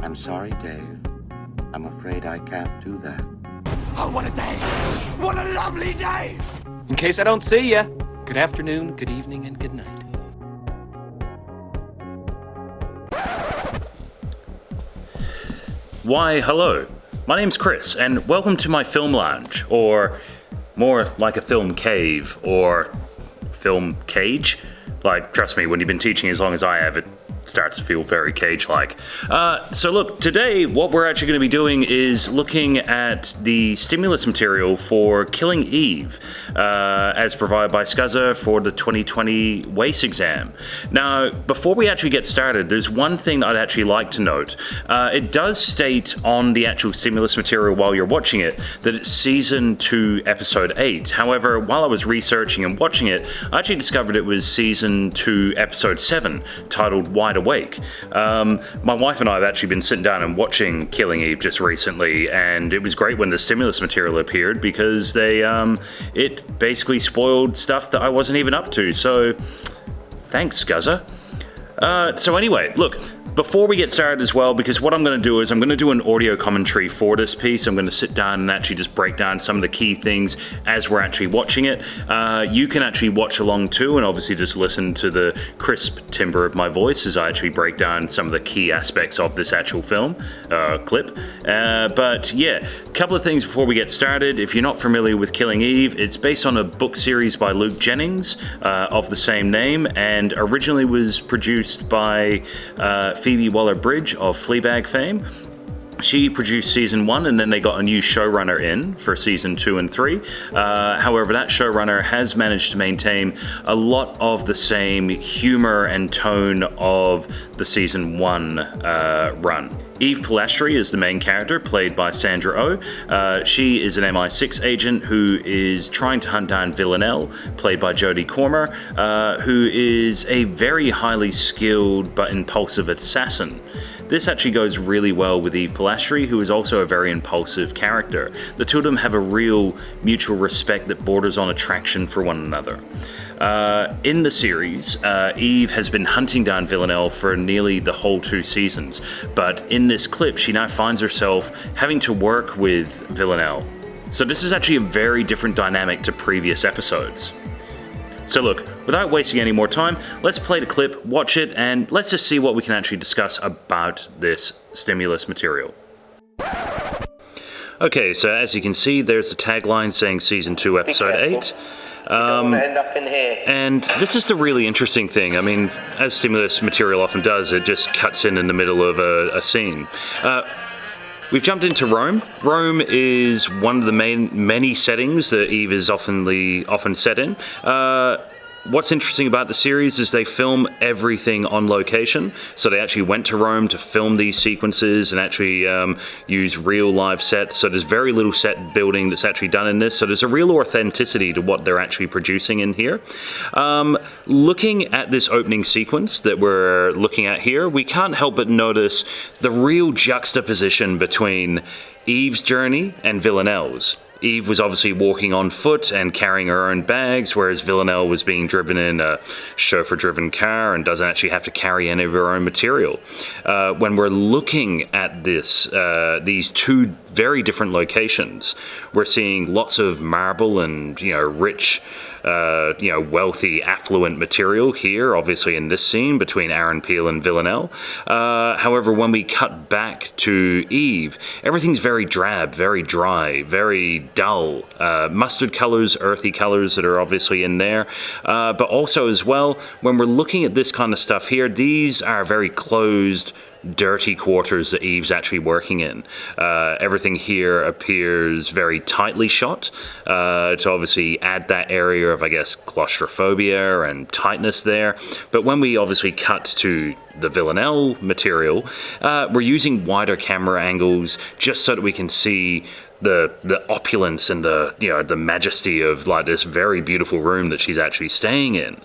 I'm sorry, Dave. I'm afraid I can't do that. Oh, what a day! What a lovely day! In case I don't see ya, good afternoon, good evening, and good night. Why, hello. My name's Chris, and welcome to my film lounge, or more like a film cave, or film cage. Like, trust me, when you've been teaching as long as I have, it starts to feel very cage-like. So look, today what we're actually going to be doing is looking at the stimulus material for Killing Eve, as provided by SCUSA for the 2020 WACE exam. Now, before we actually get started, there's one thing I'd actually like to note. It does state on the actual stimulus material while you're watching it that it's Season 2, Episode 8. However, while I was researching and watching it, I actually discovered it was Season 2, Episode 7, titled Wide Awake. My wife and I have actually been sitting down and watching Killing Eve just recently, and it was great when the stimulus material appeared because it basically spoiled stuff that I wasn't even up to. So thanks, SCUSA. So anyway, look, before we get started as well, because what I'm going to do is I'm going to do an audio commentary for this piece. I'm going to sit down and actually just break down some of the key things as we're actually watching it. You can actually watch along too, and obviously just listen to the crisp timbre of my voice as I actually break down some of the key aspects of this actual film clip. But yeah, a couple of things before we get started. If you're not familiar with Killing Eve, it's based on a book series by Luke Jennings of the same name, and originally was produced by Phoebe Waller-Bridge of Fleabag fame. She produced season 1, and then they got a new showrunner in for season 2 and 3. However, that showrunner has managed to maintain a lot of the same humor and tone of the season 1 run. Eve Polastri is the main character, played by Sandra Oh. She is an MI6 agent who is trying to hunt down Villanelle, played by Jodie Comer, who is a very highly skilled but impulsive assassin. This actually goes really well with Eve Polastri, who is also a very impulsive character. The two of them have a real mutual respect that borders on attraction for one another. In the series, Eve has been hunting down Villanelle for nearly the whole 2 seasons, but in this clip she now finds herself having to work with Villanelle. So this is actually a very different dynamic to previous episodes. So look, without wasting any more time, let's play the clip, watch it, and let's just see what we can actually discuss about this stimulus material. Okay, so as you can see, there's the tagline saying Season 2, Episode 8. Don't want to end up in here. And this is the really interesting thing. I mean, as stimulus material often does, it just cuts in the middle of a scene. We've jumped into Rome. Rome is one of the many settings that Eve is often set in. What's interesting about the series is they film everything on location. So they actually went to Rome to film these sequences and actually use real live sets. So there's very little set building that's actually done in this. So there's a real authenticity to what they're actually producing in here. Looking at this opening sequence that we're looking at here, we can't help but notice the real juxtaposition between Eve's journey and Villanelle's. Eve was obviously walking on foot and carrying her own bags, whereas Villanelle was being driven in a chauffeur-driven car and doesn't actually have to carry any of her own material. When we're looking at these two very different locations, we're seeing lots of marble and rich, wealthy, affluent material here, obviously in this scene between Aaron Peel and Villanelle. However, when we cut back to Eve, everything's very drab, very dry, very dull. Mustard colors, earthy colors that are obviously in there. But also as well, when we're looking at this kind of stuff here, these are very closed, dirty quarters that Eve's actually working in. Everything here appears very tightly shot to obviously add that area of, I guess, claustrophobia and tightness there. But when we obviously cut to the Villanelle material, we're using wider camera angles just so that we can see the opulence and the majesty of like this very beautiful room that she's actually staying in.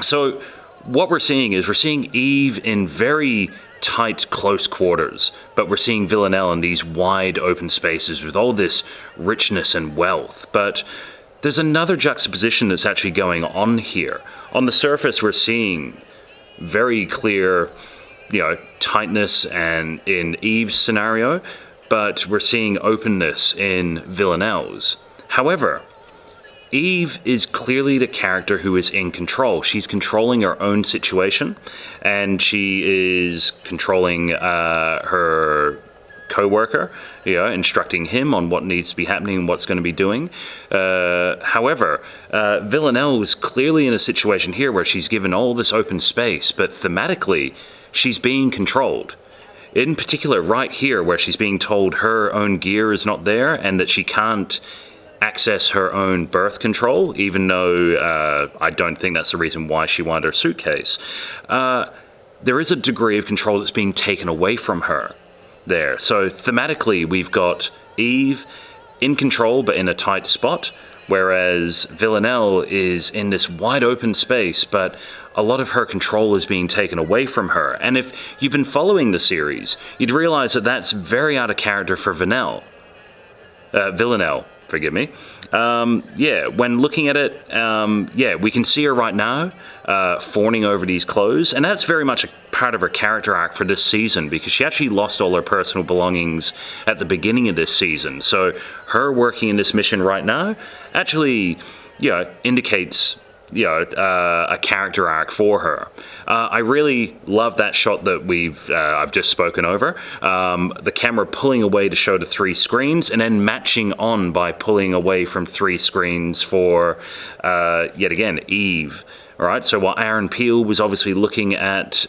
So what we're seeing Eve in very tight, close quarters, but we're seeing Villanelle in these wide open spaces with all this richness and wealth. But there's another juxtaposition that's actually going on here. On the surface, we're seeing very clear tightness and in Eve's scenario, but we're seeing openness in Villanelle's. However, Eve is clearly the character who is in control. She's controlling her own situation, and she is controlling her co-worker, instructing him on what needs to be happening and what's going to be doing. However, Villanelle is clearly in a situation here where she's given all this open space, but thematically, she's being controlled. In particular, right here, where she's being told her own gear is not there and that she can't access her own birth control, even though I don't think that's the reason why she wanted her suitcase. There is a degree of control that's being taken away from her there. So thematically, we've got Eve in control but in a tight spot, whereas Villanelle is in this wide open space, but a lot of her control is being taken away from her. And if you've been following the series, you'd realize that that's very out of character for Villanelle. Forgive me. When looking at it, we can see her right now fawning over these clothes, and that's very much a part of her character arc for this season, because she actually lost all her personal belongings at the beginning of this season. So her working in this mission right now actually, indicates a character arc for her. I really love that shot that I've just spoken over. The camera pulling away to show the 3 screens, and then matching on by pulling away from 3 screens for, yet again, Eve. All right, so while Aaron Peel was obviously looking at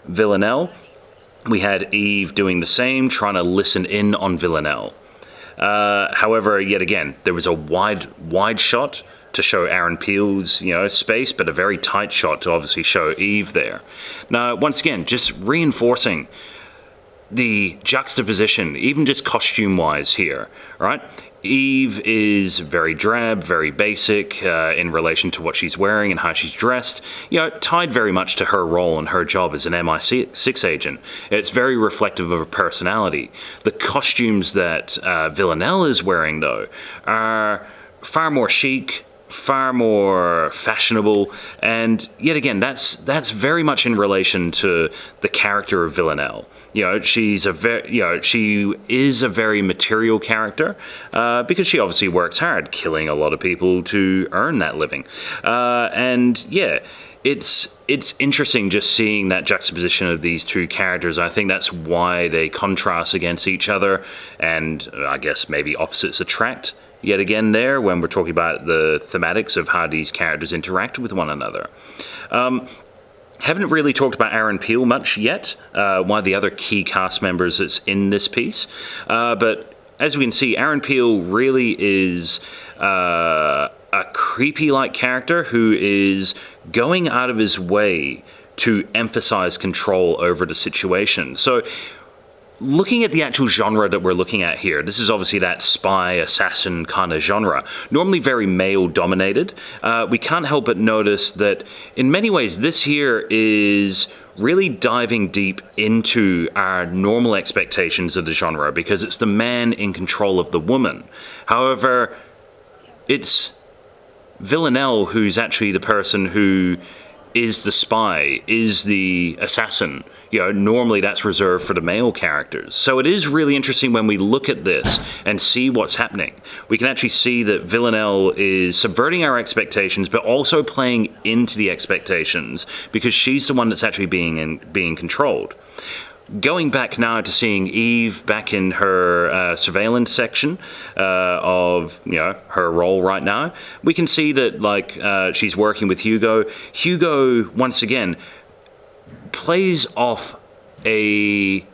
Villanelle, we had Eve doing the same, trying to listen in on Villanelle. However, yet again, there was a wide shot to show Aaron Peel's, space, but a very tight shot to obviously show Eve there. Now, once again, just reinforcing the juxtaposition, even just costume-wise here, right? Eve is very drab, very basic in relation to what she's wearing and how she's dressed, tied very much to her role and her job as an MI6 agent. It's very reflective of her personality. The costumes that Villanelle is wearing, though, are far more chic, far more fashionable, and yet again, that's very much in relation to the character of Villanelle. She is a very material character because she obviously works hard, killing a lot of people to earn that living, It's interesting just seeing that juxtaposition of these 2 characters. I think that's why they contrast against each other, and I guess maybe opposites attract yet again there when we're talking about the thematics of how these characters interact with one another. Haven't really talked about Aaron Peel much yet, one of the other key cast members that's in this piece. But as we can see, Aaron Peel really is a creepy-like character who is going out of his way to emphasize control over the situation. So looking at the actual genre that we're looking at here, this is obviously that spy, assassin kind of genre, normally very male-dominated. We can't help but notice that in many ways this here is really diving deep into our normal expectations of the genre, because it's the man in control of the woman. However, it's Villanelle who's actually the person who is the spy, is the assassin. Normally that's reserved for the male characters. So it is really interesting when we look at this and see what's happening. We can actually see that Villanelle is subverting our expectations, but also playing into the expectations, because she's the one that's actually being controlled. Going back now to seeing Eve back in her surveillance section of her role right now, we can see that she's working with Hugo. Hugo once again plays off a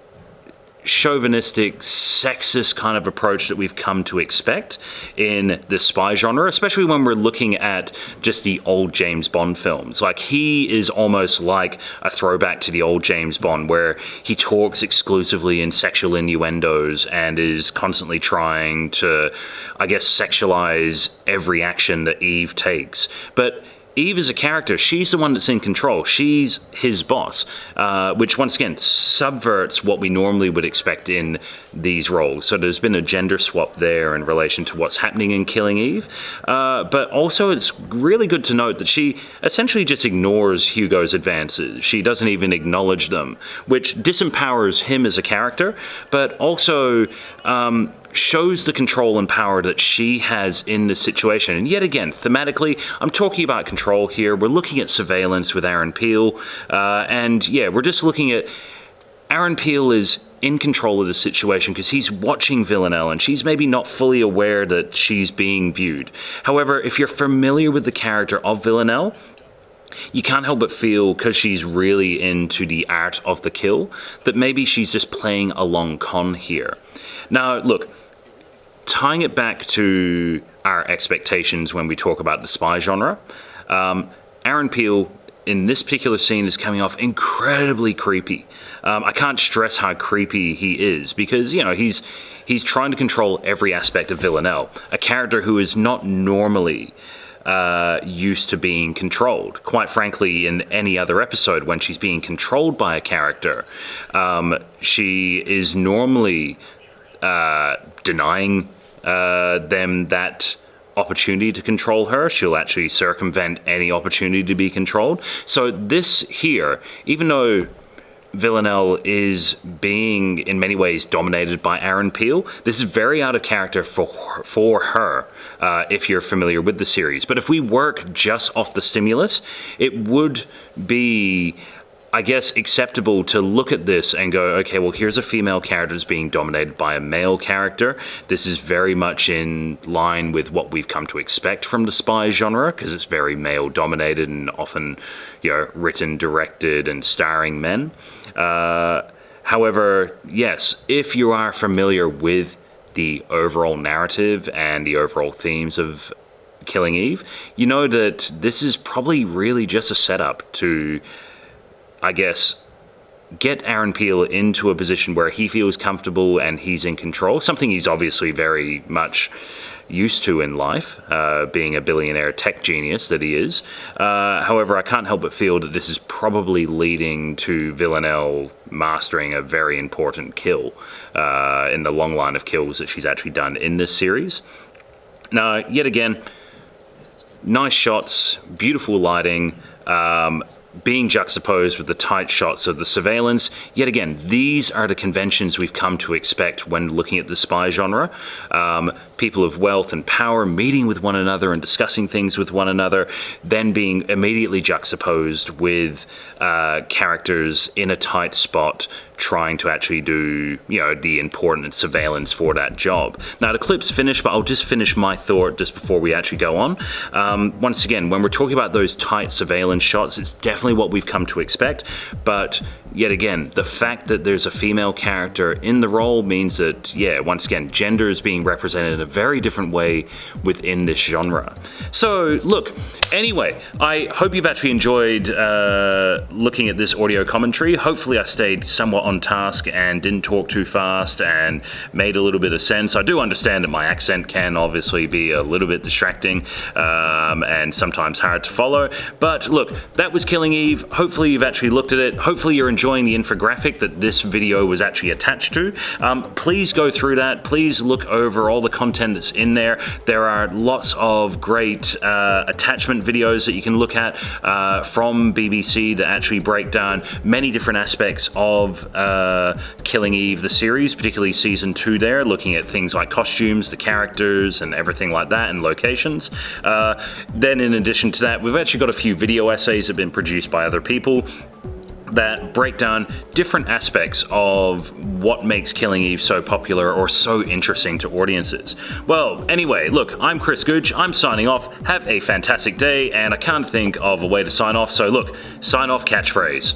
chauvinistic, sexist kind of approach that we've come to expect in the spy genre, especially when we're looking at just the old James Bond films. He is almost like a throwback to the old James Bond, where he talks exclusively in sexual innuendos and is constantly trying to, I guess, sexualize every action that Eve takes. But Eve as a character, she's the one that's in control. She's his boss, which once again subverts what we normally would expect in these roles. So there's been a gender swap there in relation to what's happening in Killing Eve. But also it's really good to note that she essentially just ignores Hugo's advances. She doesn't even acknowledge them, which disempowers him as a character, but also shows the control and power that she has in this situation. And yet again, thematically, I'm talking about control here. We're looking at surveillance with Aaron Peel. And yeah, we're just looking at Aaron Peel is in control of the situation because he's watching Villanelle and she's maybe not fully aware that she's being viewed. However, if you're familiar with the character of Villanelle, you can't help but feel, because she's really into the art of the kill, that maybe she's just playing a long con here. Now, look, tying it back to our expectations when we talk about the spy genre, Aaron Peel in this particular scene is coming off incredibly creepy. I can't stress how creepy he is because, you know, he's trying to control every aspect of Villanelle, a character who is not normally used to being controlled. Quite frankly, in any other episode, when she's being controlled by a character, she is normally denying them that opportunity to control her. She'll actually circumvent any opportunity to be controlled. So this here, even though Villanelle is being in many ways dominated by Aaron Peel, this is very out of character for her, if you're familiar with the series. But if we work just off the stimulus, it would be, I guess, acceptable to look at this and go, okay, well, here's a female character that's being dominated by a male character. This is very much in line with what we've come to expect from the spy genre, because it's very male-dominated and often, you know, written, directed, and starring men. However, yes, if you are familiar with the overall narrative and the overall themes of Killing Eve, you know that this is probably really just a setup to, I guess, get Aaron Peel into a position where he feels comfortable and he's in control, something he's obviously very much used to in life, being a billionaire tech genius that he is. However, I can't help but feel that this is probably leading to Villanelle mastering a very important kill in the long line of kills that she's actually done in this series. Now, yet again, nice shots, beautiful lighting, being juxtaposed with the tight shots of the surveillance. Yet again, these are the conventions we've come to expect when looking at the spy genre. People of wealth and power meeting with one another and discussing things with one another, then being immediately juxtaposed with characters in a tight spot trying to actually do, you know, the important surveillance for that job. Now, the clip's finished, but I'll just finish my thought just before we actually go on. Once again, when we're talking about those tight surveillance shots, it's definitely what we've come to expect, but yet again, the fact that there's a female character in the role means that, yeah, once again, gender is being represented in a very different way within this genre. So, look, anyway, I hope you've actually enjoyed looking at this audio commentary. Hopefully I stayed somewhat on task and didn't talk too fast and made a little bit of sense. I do understand that my accent can obviously be a little bit distracting and sometimes hard to follow, but look, that was Killing Eve. Hopefully you've actually looked at it. Hopefully you're enjoying the infographic that this video was actually attached to. Please go through that. Please look over all the content that's in there. There are lots of great attachment videos that you can look at from BBC that actually break down many different aspects of Killing Eve, the series, particularly season 2 there, looking at things like costumes, the characters, and everything like that, and locations. Then in addition to that, we've actually got a few video essays that have been produced by other people that break down different aspects of what makes Killing Eve so popular or so interesting to audiences. Well, anyway, look, I'm Chris Gooch, I'm signing off. Have a fantastic day, and I can't think of a way to sign off, so look, sign off catchphrase.